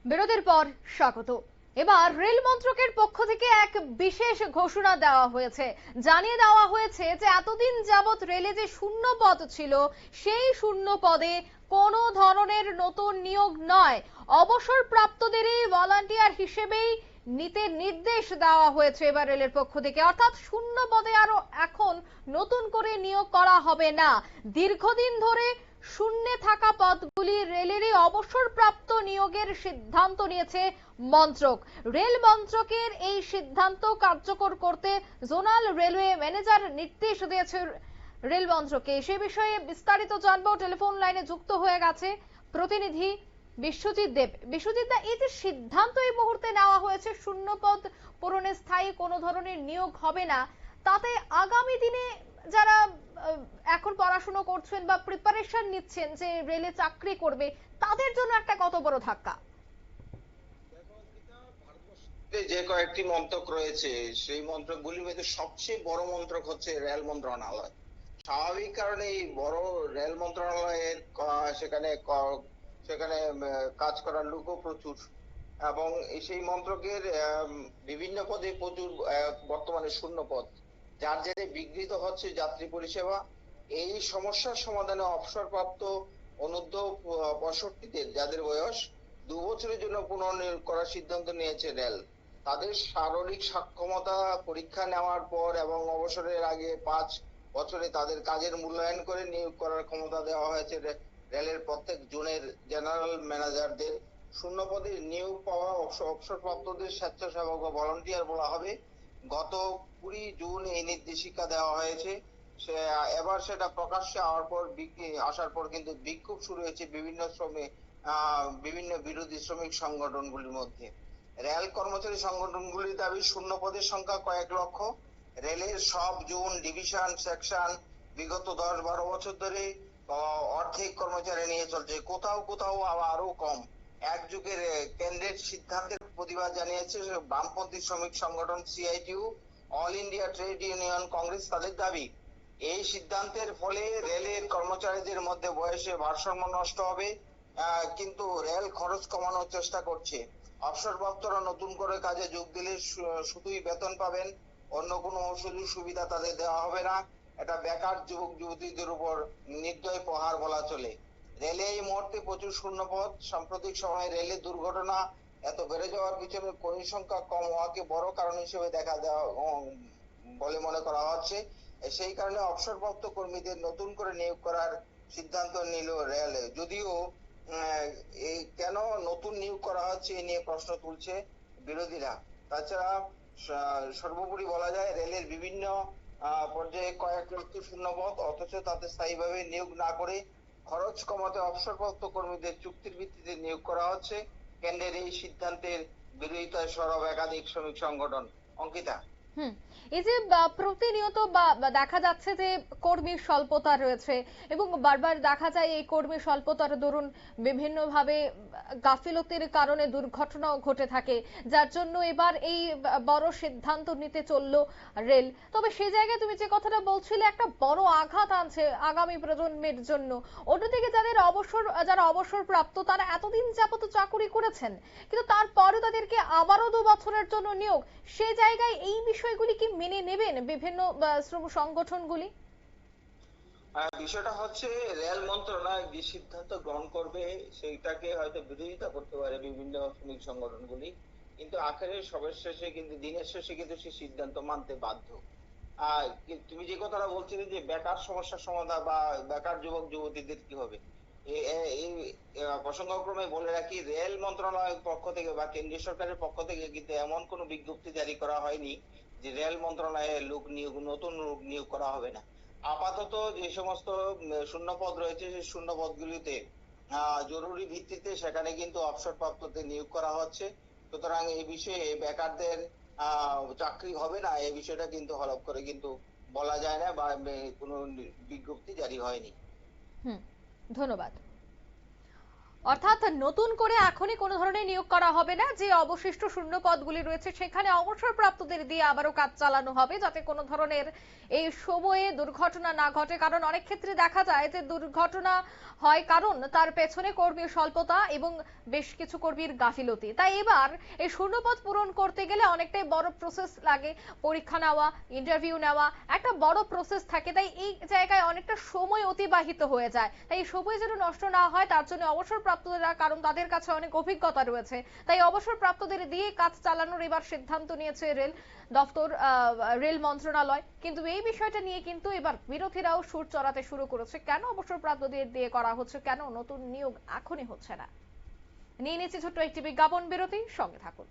বিরতির পর স্বাগত। এবার রেল মন্ত্রকের পক্ষ থেকে এক বিশেষ ঘোষণা দেওয়া হয়েছে। জানিয়ে দেওয়া হয়েছে যে এতদিন যাবত রেলে যে শূন্য পদ ছিল, সেই শূন্য পদে কোনো ধরনের নতুন নিয়োগ নয়, অবসরপ্রাপ্তদেরই ভলান্টিয়ার হিসেবেই নিতে নির্দেশ দেওয়া হয়েছে এবার রেলের পক্ষ থেকে। অর্থাৎ শূন্য পদে আরো এখন নতুন করে নিয়োগ করা হবে না। দীর্ঘদিন ধরে শূন্যে থাকা পদগুলি রেলেরই অবসরপ্রাপ্ত নিয়োগের সিদ্ধান্ত নিয়েছে মন্ত্রক। রেল মন্ত্রকের এই সিদ্ধান্ত কার্যকর করতে জোনাল রেলওয়ে ম্যানেজার নির্দেশ দিয়েছে রেল মন্ত্রকে। সে বিষয়ে বিস্তারিত জানবো। টেলিফোন লাইনে যুক্ত হয়ে গেছে প্রতিনিধি বিশ্বজিৎ দেব। বিশ্বজিৎ দা, এই যে সিদ্ধান্ত এই মুহূর্তে নেওয়া হয়েছে শূন্য পদ পূরণে স্থায়ী কোনো ধরনের নিয়োগ হবে না, তাতে আগামী দিনে যারা এখন পড়াশোনা করছেন বা প্রিপারেশন নিচ্ছেন যে রেলে চাকরি করবে, তাদের জন্য একটা কত বড় ধাক্কা? যে কয়েকটি মন্ত্রক রয়েছে সেই মন্ত্রকগুলির মধ্যে সবচেয়ে বড় মন্ত্রক হচ্ছে রেল মন্ত্রণালয়। স্বাভাবিক কারণে এই বড় রেল মন্ত্রণালয়ের সেখানে সেখানে কাজ করার লোকও প্রচুর, এবং সেই মন্ত্রকের বিভিন্ন পদে প্রচুর বর্তমানে শূন্য পদ, যার জেরে বিঘ্নিত হচ্ছে যাত্রী পরিষেবা। এই সমস্যার সমাধানে অবসরপ্রাপ্ত অনূর্ধ্ব 65-দের যাদের বয়স 2 বছরের জন্য পুনর্নিয়োগ করার সিদ্ধান্ত নিয়েছে রেল। তাদের শারীরিক সক্ষমতা পরীক্ষা নেওয়ার পর এবং অবসরের আগে 5 বছরে তাদের কাজের মূল্যায়ন করে নিয়োগ করার ক্ষমতা দেওয়া হয়েছে রেলের প্রত্যেক জোনের জেনারেল ম্যানেজারদের। শূন্য পদে নিয়োগ পাওয়া অবসরপ্রাপ্তদের স্বেচ্ছাসেবক বা ভলান্টিয়ার বলা হবে। গত 20 জুন এই নির্দেশিকা দেওয়া হয়েছে। এবার সেটা প্রকাশ্যে আসার পর কিন্তু বিক্ষোভ শুরু হয়েছে বিভিন্ন বিরোধী শ্রমিক সংগঠনগুলির মধ্যে। রেল কর্মচারী সংগঠনগুলির দাবি শূন্য পদের সংখ্যা কয়েক লক্ষ। রেলের সব জোন, ডিভিশন, সেকশন বিগত 10-12 বছর ধরে অর্ধেক কর্মচারী নিয়ে চলছে, কোথাও কোথাও আরো কম। একযুগের কেন্দ্রের সিদ্ধান্তের প্রতিবাদ জানিয়েছে বামপন্থী শ্রমিক সংগঠন CITU, all India trade union Congress. তাদের দাবি এই সিদ্ধান্তের ফলে রেলের কর্মচারীদের মধ্যে বয়সে ভারসাম্য নষ্ট হবে, কিন্তু রেল খরচ কমানোর চেষ্টা করছে। অবসরপ্রাপ্তরা নতুন করে কাজে যোগ দিলে শুধুই বেতন পাবেন, অন্য কোনো সুযোগ সুবিধা তাদের দেওয়া হবে না। এটা বেকার যুবক যুবতীদের উপর নির্দয় প্রহার বলা চলে। রেলে এই মুহূর্তে প্রচুর শূন্য পদ। সাম্প্রতিক সময়ে রেলে দুর্ঘটনা এত বেড়ে যাওয়ার পিছনে কর্মী সংখ্যা কম হওয়াকে বড় কারণ হিসেবে দেখা দেওয়া বলে মনে করা হচ্ছে। সেই কারণে অবসরপ্রাপ্ত কর্মীদের নতুন করে নিয়োগ করার সিদ্ধান্ত নিল রেল। যদিও এই কেন নতুন নিয়োগ করা হচ্ছে এ নিয়ে প্রশ্ন তুলছে বিরোধীরা। তাছাড়া সর্বোপরি বলা যায় রেলের বিভিন্ন পর্যায়ে কয়েক লক্ষ শূন্যপদ, অথচ তাতে স্থায়ীভাবে নিয়োগ না করে খরচ কমাতে অবসরপ্রাপ্ত কর্মীদের চুক্তির ভিত্তিতে নিয়োগ করা হচ্ছে। কেন্দ্রের এই সিদ্ধান্তের বিরোধিতায় সরব একাধিক শ্রমিক সংগঠন। অঙ্কিতা, এই যে প্রতিনিয়ত দেখা যাচ্ছে যে কর্মীর স্বল্পতা রয়েছে এবং বারবার দেখা যায় এই কর্মীর স্বল্পতার দরুন বিভিন্নভাবে গাফিলতির কারণে দুর্ঘটনাও ঘটে থাকে, যার জন্য এবার এই বড় সিদ্ধান্ত নিতে চললো রেল। তবে সেই জায়গায় তুমি যে কথাটা বলছিলে একটা বড় আঘাত আনছে আগামী প্রজন্মের জন্য। অন্যদিকে যারা অবসরপ্রাপ্ত তারা এতদিন যাবত চাকুরি করেছেন, কিন্তু তারপরে তাদেরকে আবারও 2 বছরের জন্য নিয়োগ, সে জায়গায় এই বিষয়গুলি কি মেনে নেবেন বিভিন্ন শ্রম সংগঠনগুলি? বিষয়টা হচ্ছে রেল মন্ত্রণালয় যে সিদ্ধান্ত গ্রহণ করবে সেইটাকে হয়তো বিরোধিতা করতে পারে বিভিন্ন শ্রমিক সংগঠনগুলি, কিন্তু আখেরে সবার শেষে কিন্তু দিনের শেষে কিন্তু সেই সিদ্ধান্ত মানতে বাধ্য। তুমি যে কথাটা বলছিলে যে বেকার সমস্যার সমাধান বা বেকার যুবক যুবতীদের কি হবে, এই প্রসঙ্গক্রমে বলে রাখি রেল মন্ত্রণালয়ের পক্ষ থেকে বা কেন্দ্রীয় সরকারের পক্ষ থেকে কিন্তু এমন কোনো বিজ্ঞপ্তি জারি করা হয়নি যে রেল মন্ত্রণালয়ে নতুন লোক নিয়োগ করা হবে না। আপাতত যে সমস্ত শূন্য পদ রয়েছে সেই শূন্য পদগুলিতে জরুরি ভিত্তিতে সেখানে কিন্তু অবসরপ্রাপ্তদের নিয়োগ করা হচ্ছে। সুতরাং এই বিষয়ে বেকারদের চাকরি হবে না এই বিষয়টা কিন্তু হলফ করে কিন্তু বলা যায় না বা কোনো বিজ্ঞপ্তি জারি হয়নি। ধন্যবাদ। অর্থাৎ নতুন করে এখনই কোনো ধরনের নিয়োগ করা হবে না, যে অবশিষ্ট শূন্য পদগুলি রয়েছে সেখানে অবসরপ্রাপ্তদের দিয়ে আবারও কাজ চালানো হবে, যাতে কোনো ধরনের এই সময়ে দুর্ঘটনা না ঘটে। কারণ অনেক ক্ষেত্রে দেখা যায় যে দুর্ঘটনা হয় কারণ তার পেছনে কর্মীর স্বল্পতা এবং বেশ কিছু কর্মীর গাফিলতি। তাই এবার এই শূন্যপদ পূরণ করতে গেলে অনেকটাই বড় প্রসেস লাগে, পরীক্ষা নেওয়া, ইন্টারভিউ নেওয়া, একটা বড় প্রসেস থাকে। তাই এই জায়গায় অনেকটা সময় অতিবাহিত হয়ে যায়। তাই এই সময় যেন নষ্ট না হয় তার জন্য অবসরপ্রাপ্তরা, কারণ তাদের কাছে অনেক অভিজ্ঞতা রয়েছে, তাই অবসরপ্রাপ্তদের দিয়ে কাজ চালানোর এবার সিদ্ধান্ত নিয়েছে রেল দপ্তর, রেল মন্ত্রণালয়। কিন্তু এই বিষয়টা নিয়ে কিন্তু এবার বিরোধীরাও সুর চড়াতে শুরু করেছে, কেন অবসরপ্রাপ্তদের দিয়ে করা হচ্ছে, কেন নতুন নিয়োগ এখনই হচ্ছে না। নিয়ে নিচ্ছে ছোট্ট একটি বিজ্ঞাপন বিরতি, সঙ্গে থাকুন।